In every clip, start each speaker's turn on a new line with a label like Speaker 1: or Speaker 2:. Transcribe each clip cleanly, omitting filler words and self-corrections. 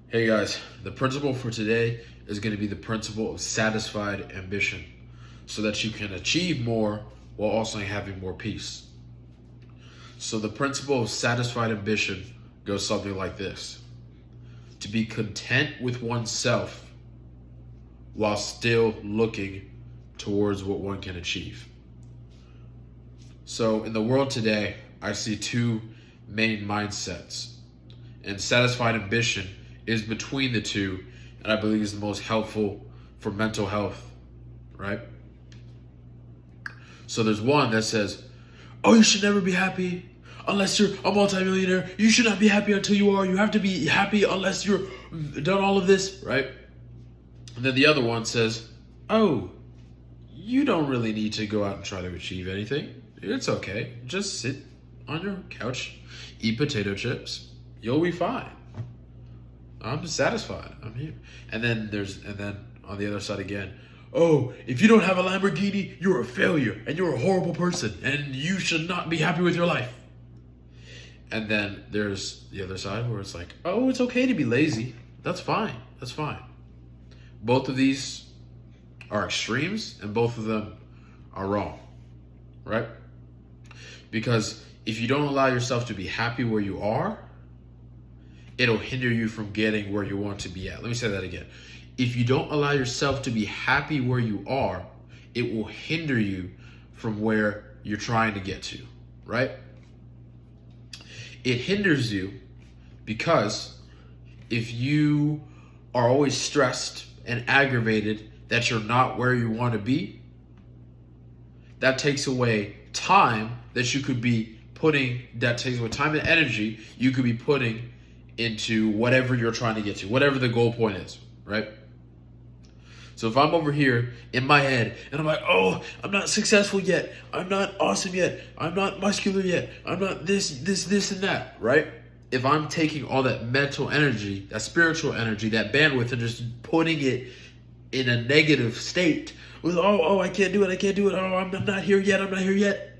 Speaker 1: Hey guys, the principle for today is going to be the principle of satisfied ambition so that you can achieve more while also having more peace. So, the principle of satisfied ambition goes something like this: to be content with oneself while still looking towards what one can achieve. So, in the world today, I see two main mindsets, and satisfied ambition is between the two, and I believe is the most helpful for mental health, right? So there's one that says, oh, you should never be happy unless you're a multimillionaire. You should not be happy until you are. You have to be happy unless you're done all of this, right? And then the other one says, oh, you don't really need to go out and try to achieve anything. It's okay. Just sit on your couch, eat potato chips. You'll be fine. I'm satisfied. I'm here. And then on the other side again, oh, if you don't have a Lamborghini, you're a failure and you're a horrible person and you should not be happy with your life. And then there's the other side where it's like, oh, it's okay to be lazy. That's fine. That's fine. Both of these are extremes and both of them are wrong, right? Because if you don't allow yourself to be happy where you are, it'll hinder you from getting where you want to be at. Let me say that again. If you don't allow yourself to be happy where you are, it will hinder you from where you're trying to get to, right? It hinders you because if you are always stressed and aggravated that you're not where you want to be, that takes away time that you could be that takes away time and energy you could be putting into whatever you're trying to get to, whatever the goal point is, right? So if I'm over here in my head and I'm like, oh, I'm not successful yet, I'm not awesome yet, I'm not muscular yet, I'm not this, and that, right? If I'm taking all that mental energy, that spiritual energy, that bandwidth, and just putting it in a negative state with, oh, I can't do it, oh, I'm not here yet,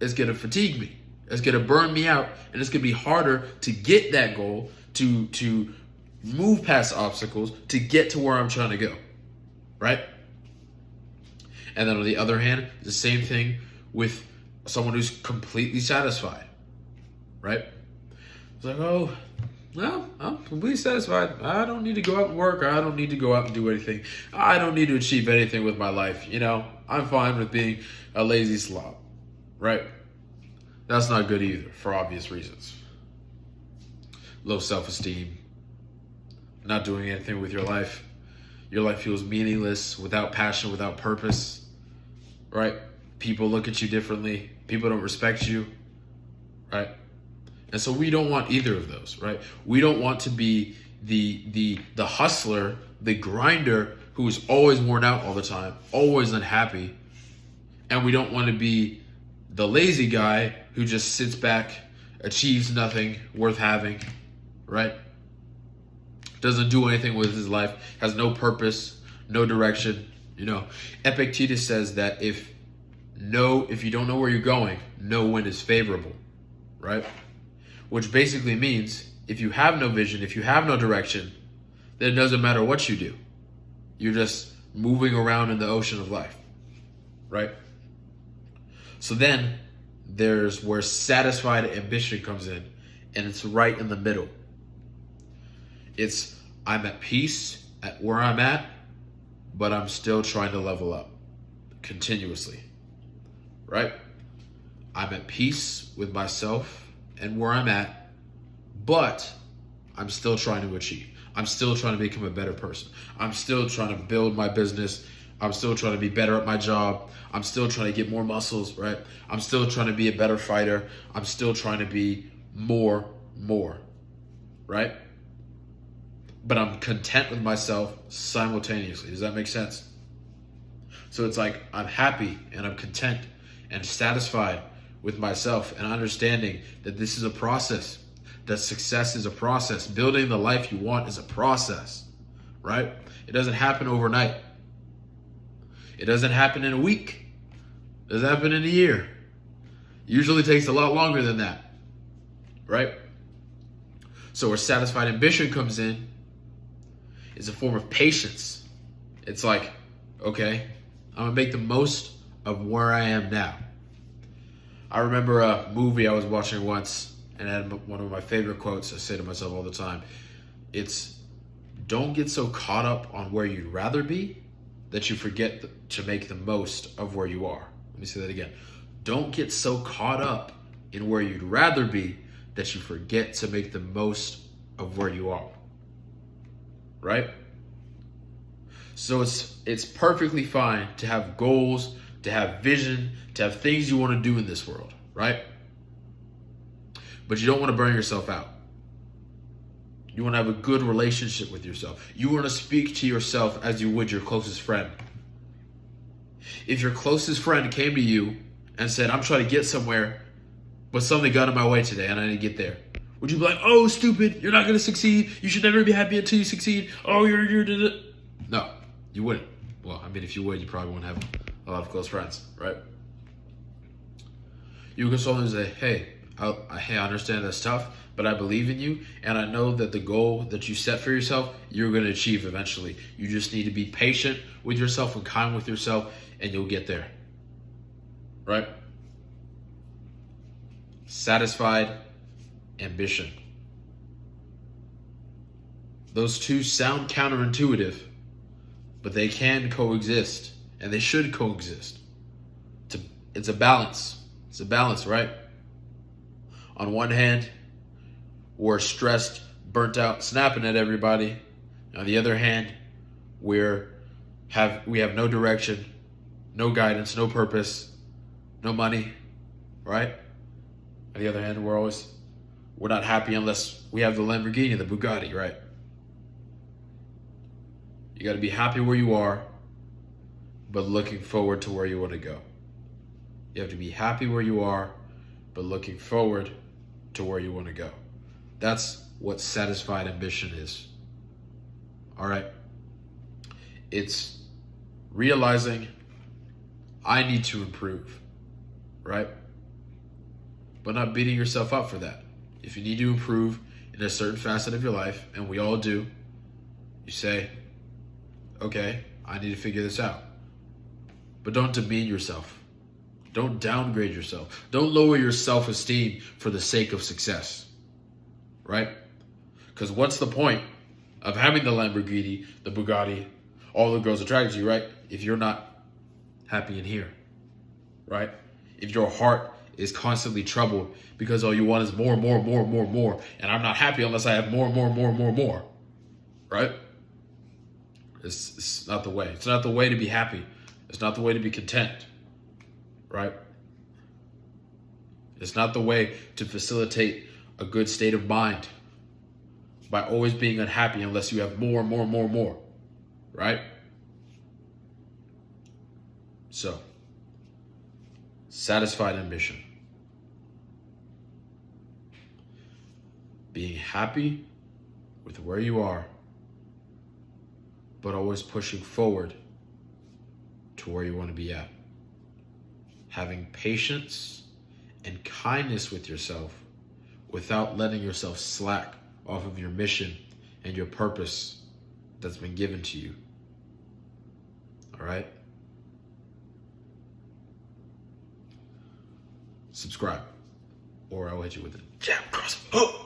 Speaker 1: it's going to fatigue me. It's going to burn me out, and it's going to be harder to get that goal, to move past obstacles, to get to where I'm trying to go, right? And then on the other hand, the same thing with someone who's completely satisfied, right? It's like, oh, well, I'm completely satisfied. I don't need to go out and work. I don't need to go out and do anything. I don't need to achieve anything with my life. I'm fine with being a lazy slob, right? That's not good either, for obvious reasons. Low self-esteem, not doing anything with your life. Your life feels meaningless, without passion, without purpose, right? People look at you differently. People don't respect you, right? And so we don't want either of those, right? We don't want to be the hustler, the grinder who is always worn out all the time, always unhappy. And we don't want to be the lazy guy who just sits back, achieves nothing worth having, right? Doesn't do anything with his life, has no purpose, no direction. Epictetus says that if you don't know where you're going, no wind is favorable, right? Which basically means if you have no vision, if you have no direction, then it doesn't matter what you do. You're just moving around in the ocean of life, right? So then there's where satisfied ambition comes in, and it's right in the middle. It's I'm at peace at where I'm at, but I'm still trying to level up continuously, right? I'm at peace with myself and where I'm at, but I'm still trying to achieve. I'm still trying to become a better person. I'm still trying to build my business. I'm still trying to be better at my job. I'm still trying to get more muscles, right? I'm still trying to be a better fighter. I'm still trying to be more, right? But I'm content with myself simultaneously. Does that make sense? So it's like I'm happy and I'm content and satisfied with myself and understanding that this is a process, that success is a process. Building the life you want is a process, right? It doesn't happen overnight. It doesn't happen in a week. It doesn't happen in a year. It usually takes a lot longer than that, right? So where satisfied ambition comes in It's a form of patience. It's like, okay, I'm gonna make the most of where I am now. I remember a movie I was watching once, and it had one of my favorite quotes I say to myself all the time. It's, don't get so caught up on where you'd rather be that you forget to make the most of where you are. Let me say that again. Don't get so caught up in where you'd rather be that you forget to make the most of where you are. Right? So it's perfectly fine to have goals, to have vision, to have things you want to do in this world, right? But you don't want to burn yourself out. You want to have a good relationship with yourself. You want to speak to yourself as you would your closest friend. If your closest friend came to you and said, I'm trying to get somewhere, but something got in my way today and I didn't get there, would you be like, oh, stupid, you're not going to succeed. You should never be happy until you succeed. Oh, you're. No, you wouldn't. Well, I mean, if you would, you probably wouldn't have a lot of close friends, right? You can console them and say, hey, I understand that's tough, but I believe in you, and I know that the goal that you set for yourself, you're going to achieve eventually. You just need to be patient with yourself and kind with yourself, and you'll get there, right? Satisfied ambition. Those two sound counterintuitive, but they can coexist, and they should coexist. It's a balance. It's a balance, right? On one hand, we're stressed, burnt out, snapping at everybody. On the other hand, we have no direction, no guidance, no purpose, no money, right? On the other hand, we're not happy unless we have the Lamborghini, the Bugatti, right? You got to be happy where you are, but looking forward to where you want to go. You have to be happy where you are, but looking forward to where you want to go. That's what satisfied ambition is. All right? It's realizing I need to improve, right? But not beating yourself up for that. If you need to improve in a certain facet of your life, and we all do, you say, okay, I need to figure this out. But don't demean yourself. Don't downgrade yourself. Don't lower your self-esteem for the sake of success, right? Because what's the point of having the Lamborghini, the Bugatti, all the girls attracted to you, right? If you're not happy in here, right? If your heart is constantly troubled because all you want is more, and I'm not happy unless I have more, right? It's not the way. It's not the way to be happy. It's not the way to be content, right? It's not the way to facilitate a good state of mind by always being unhappy unless you have more, right? So, satisfied ambition. Being happy with where you are, but always pushing forward to where you want to be at. Having patience and kindness with yourself without letting yourself slack off of your mission and your purpose that's been given to you. All right? Subscribe, or I'll hit you with a jab across the hook.